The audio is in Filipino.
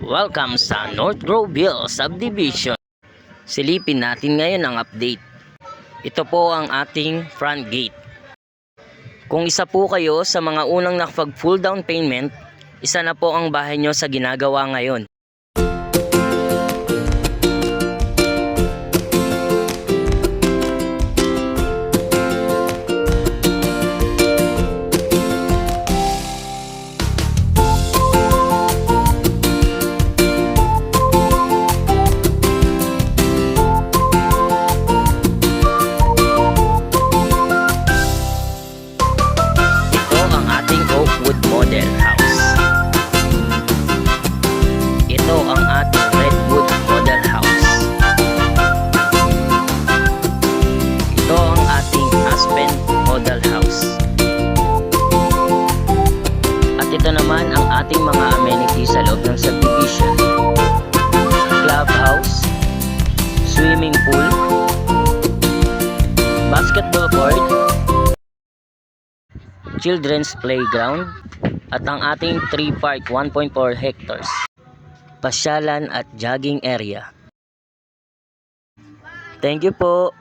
Welcome sa North Groveville Subdivision. Silipin natin ngayon ang update. Ito po ang ating front gate. Kung isa po kayo sa mga unang nakapag full down payment, isa na po ang bahay nyo sa ginagawa ngayon. Model house. Ito ang ating redwood model house. Ito ang ating aspen model house. At ito naman ang ating mga amenities sa loob ng subdivision. Clubhouse, swimming pool, basketball court, children's playground, at ang ating tree park 1.4 hectares, pasyalan at jogging area. Thank you po.